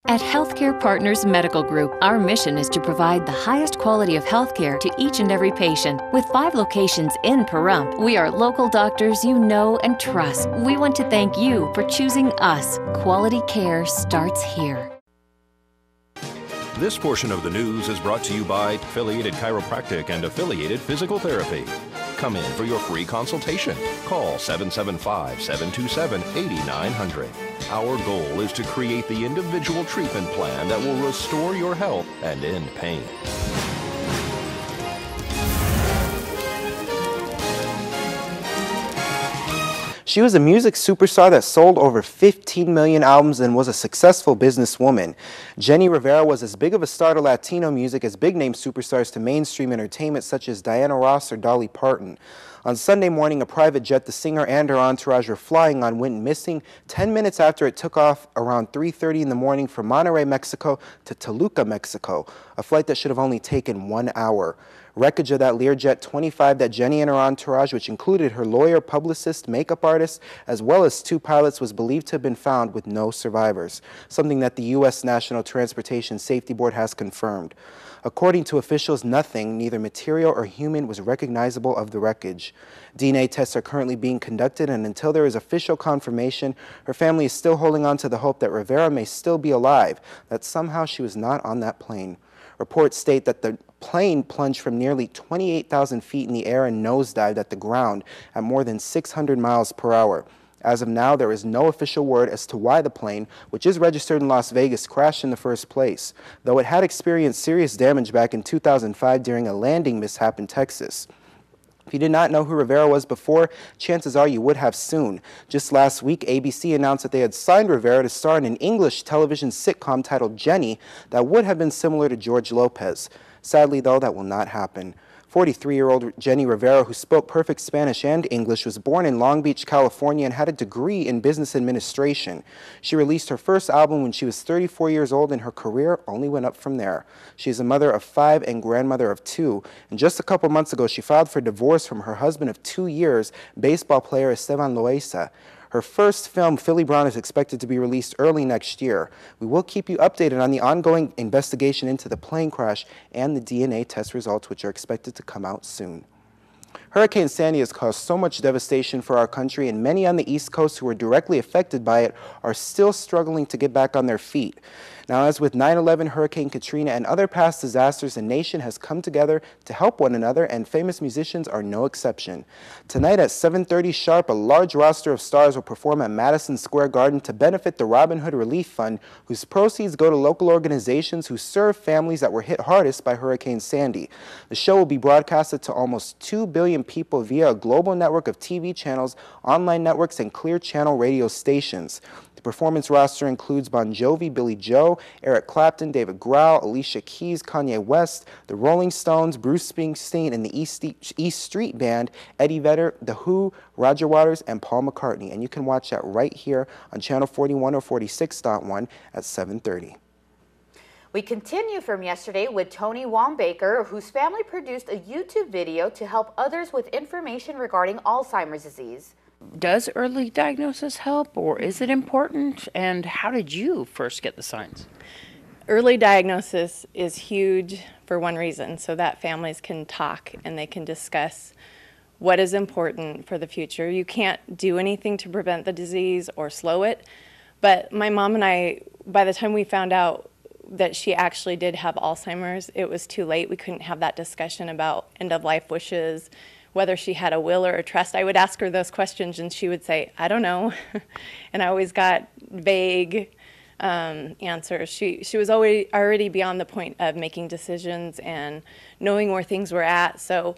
At Healthcare Partners Medical Group, our mission is to provide the highest quality of healthcare to each and every patient. With 5 locations in Pahrump, we are local doctors you know and trust. We want to thank you for choosing us. Quality care starts here. This portion of the news is brought to you by Affiliated Chiropractic and Affiliated Physical Therapy. Come in for your free consultation. Call 775-727-8900. Our goal is to create the individual treatment plan that will restore your health and end pain. She was a music superstar that sold over 15 million albums and was a successful businesswoman. Jenny Rivera was as big of a star to Latino music as big-name superstars to mainstream entertainment such as Diana Ross or Dolly Parton. On Sunday morning, a private jet the singer and her entourage were flying on went missing 10 minutes after it took off around 3:30 in the morning from Monterrey, Mexico to Toluca, Mexico, a flight that should have only taken 1 hour. Wreckage of that Learjet 25 that Jenny and her entourage, which included her lawyer, publicist, makeup artist, as well as 2 pilots, was believed to have been found with no survivors, something that the U.S. National Transportation Safety Board has confirmed. According to officials, nothing, neither material or human, was recognizable of the wreckage. DNA tests are currently being conducted, and until there is official confirmation, her family is still holding on to the hope that Rivera may still be alive, that somehow she was not on that plane. Reports state that the plane plunged from nearly 28,000 feet in the air and nosedived at the ground at more than 600 miles per hour. As of now, there is no official word as to why the plane, which is registered in Las Vegas, crashed in the first place, though it had experienced serious damage back in 2005 during a landing mishap in Texas. If you did not know who Rivera was before, chances are you would have soon. Just last week, ABC announced that they had signed Rivera to star in an English television sitcom titled Jenny that would have been similar to George Lopez. Sadly, though, that will not happen. 43-year-old Jenny Rivera, who spoke perfect Spanish and English, was born in Long Beach, California, and had a degree in business administration. She released her first album when she was 34 years old, and her career only went up from there. She is a mother of 5 and grandmother of 2, and just a couple months ago, she filed for divorce from her husband of 2 years, baseball player Esteban Loaiza. Her first film, Philly Brown, is expected to be released early next year. We will keep you updated on the ongoing investigation into the plane crash and the DNA test results, which are expected to come out soon. Hurricane Sandy has caused so much devastation for our country, and many on the East Coast who were directly affected by it are still struggling to get back on their feet. Now, as with 9/11, Hurricane Katrina, and other past disasters, the nation has come together to help one another, and famous musicians are no exception. Tonight at 7:30 sharp, a large roster of stars will perform at Madison Square Garden to benefit the Robin Hood Relief Fund, whose proceeds go to local organizations who serve families that were hit hardest by Hurricane Sandy. The show will be broadcasted to almost 2 billion people via a global network of TV channels, online networks, and Clear Channel radio stations. The performance roster includes Bon Jovi, Billy Joe, Eric Clapton, David Grohl, Alicia Keys, Kanye West, the Rolling Stones, Bruce Springsteen, and the East Street Band, Eddie Vedder, The Who, Roger Waters, and Paul McCartney. And you can watch that right here on Channel 41 or 46.1 at 7:30. We continue from yesterday with Tony Wambaker, whose family produced a YouTube video to help others with information regarding Alzheimer's disease. Does early diagnosis help, or is it important? And how did you first get the signs? Early diagnosis is huge for one reason, so that families can talk and they can discuss what is important for the future. You can't do anything to prevent the disease or slow it, but my mom and I, by the time we found out that she actually did have Alzheimer's, it was too late. We couldn't have that discussion about end-of-life wishes, whether she had a will or a trust. I would ask her those questions and she would say, I don't know. And I always got vague answers. She was already beyond the point of making decisions and knowing where things were at. So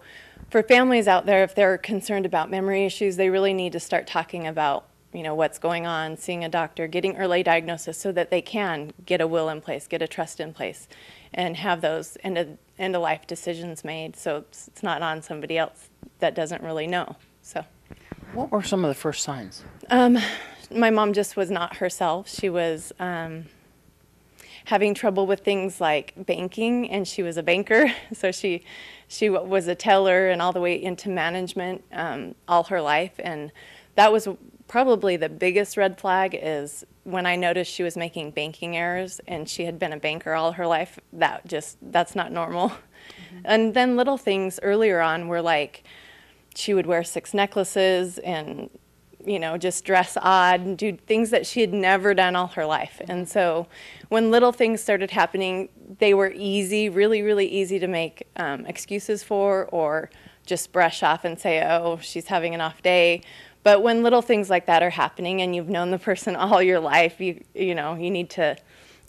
for families out there, if they're concerned about memory issues, they really need to start talking about what's going on, seeing a doctor, getting early diagnosis so that they can get a will in place, get a trust in place, and have those end-of-life decisions made so it's not on somebody else that doesn't really know. So, what were some of the first signs? My mom just was not herself. She was having trouble with things like banking, and she was a banker, so she was a teller and all the way into management all her life, and that was probably the biggest red flag is when I noticed she was making banking errors, and she had been a banker all her life. That's not normal. And then little things earlier on were like, she would wear 6 necklaces and, you know, just dress odd and do things that she had never done all her life. And so when little things started happening, they were easy, really, really easy to make excuses for, or just brush off and say, oh, she's having an off day. But when little things like that are happening and you've known the person all your life, you need to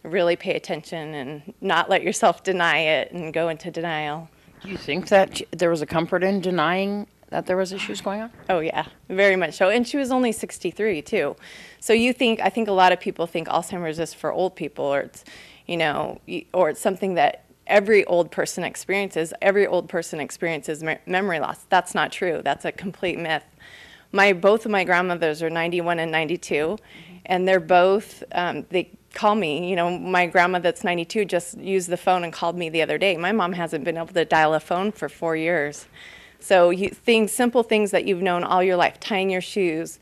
really pay attention and not let yourself deny it and go into denial. Do you think that there was a comfort in denying that there was issues going on? Oh yeah, very much so. And she was only 63 too. So I think a lot of people think Alzheimer's is for old people, or it's, or it's something that every old person experiences. Every old person experiences memory loss. That's not true. That's a complete myth. Both of my grandmothers are 91 and 92, and they're both, they call me. My grandma that's 92 just used the phone and called me the other day. My mom hasn't been able to dial a phone for 4 years. So simple things that you've known all your life, tying your shoes,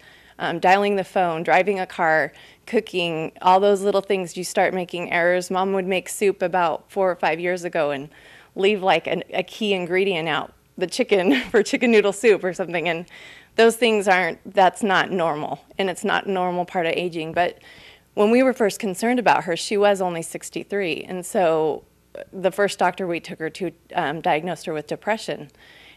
dialing the phone, driving a car, cooking, all those little things, you start making errors. Mom would make soup about 4 or 5 years ago and leave like a key ingredient out, the chicken for chicken noodle soup or something. And those things that's not normal, and it's not a normal part of aging. But when we were first concerned about her, she was only 63. And so the first doctor we took her to diagnosed her with depression.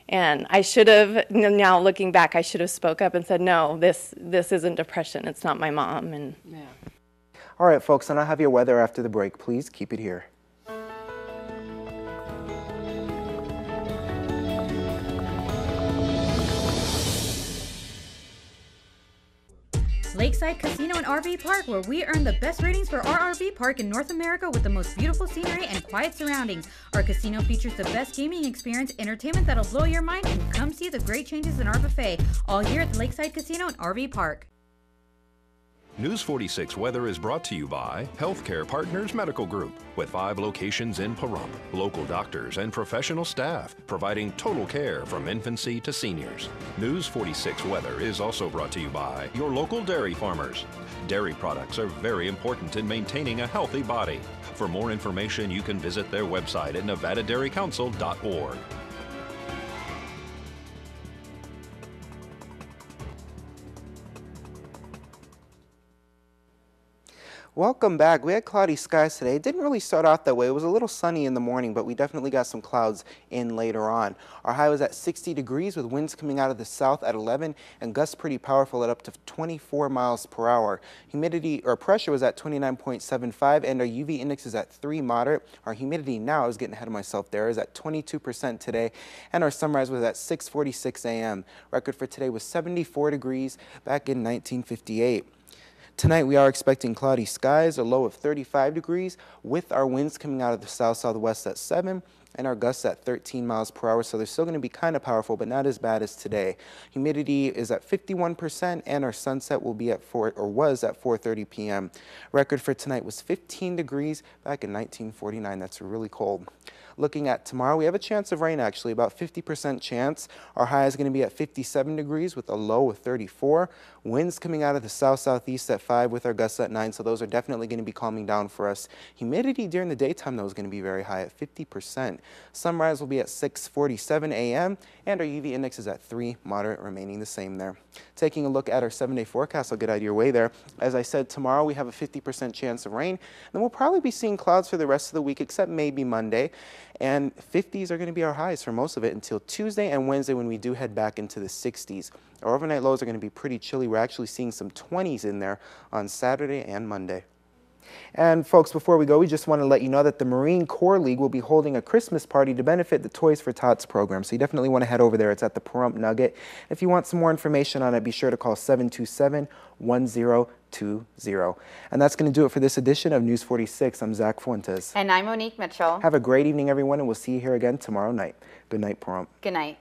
And I should have, now looking back, I should have spoke up and said, no, this isn't depression. It's not my mom. And yeah. All right, folks, and I'll have your weather after the break. Please keep it here. Lakeside Casino and RV Park, where we earn the best ratings for our RV park in North America with the most beautiful scenery and quiet surroundings. Our casino features the best gaming experience, entertainment that'll blow your mind, and come see the great changes in our buffet. All here at the Lakeside Casino and RV Park. News 46 weather is brought to you by Healthcare Partners Medical Group, with 5 locations in Pahrump. Local doctors and professional staff providing total care from infancy to seniors. News 46 weather is also brought to you by your local dairy farmers. Dairy products are very important in maintaining a healthy body. For more information, you can visit their website at nevadadairycouncil.org. Welcome back. We had cloudy skies today. It didn't really start out that way. It was a little sunny in the morning, but we definitely got some clouds in later on. Our high was at 60 degrees with winds coming out of the south at 11 and gusts pretty powerful at up to 24 miles per hour. Humidity or pressure was at 29.75 and our UV index is at 3 moderate. Our humidity now, I was getting ahead of myself there, is at 22% today, and our sunrise was at 6:46 a.m. Record for today was 74 degrees back in 1958. Tonight we are expecting cloudy skies, a low of 35 degrees, with our winds coming out of the south-southwest at 7 and our gusts at 13 miles per hour, so they're still going to be kind of powerful, but not as bad as today. Humidity is at 51% and our sunset will be at was at 4:30 p.m. Record for tonight was 15 degrees back in 1949. That's really cold. Looking at tomorrow, we have a chance of rain actually, about 50% chance. Our high is going to be at 57 degrees with a low of 34. Winds coming out of the south-southeast at 5 with our gusts at 9, so those are definitely going to be calming down for us. Humidity during the daytime, though, is going to be very high at 50%. Sunrise will be at 6:47 a.m. and our UV index is at 3, moderate, remaining the same there. Taking a look at our 7-day forecast, I'll get out of your way there. As I said, tomorrow we have a 50% chance of rain, and we'll probably be seeing clouds for the rest of the week, except maybe Monday. And 50s are going to be our highs for most of it until Tuesday and Wednesday when we do head back into the 60s. Our overnight lows are going to be pretty chilly. We're actually seeing some 20s in there on Saturday and Monday. And folks, before we go, we just want to let you know that the Marine Corps League will be holding a Christmas party to benefit the Toys for Tots program. So you definitely want to head over there. It's at the Pahrump Nugget. If you want some more information on it, be sure to call 727-1020. And that's going to do it for this edition of News 46. I'm Zach Fuentes. And I'm Monique Mitchell. Have a great evening, everyone, and we'll see you here again tomorrow night. Good night, Pahrump. Good night.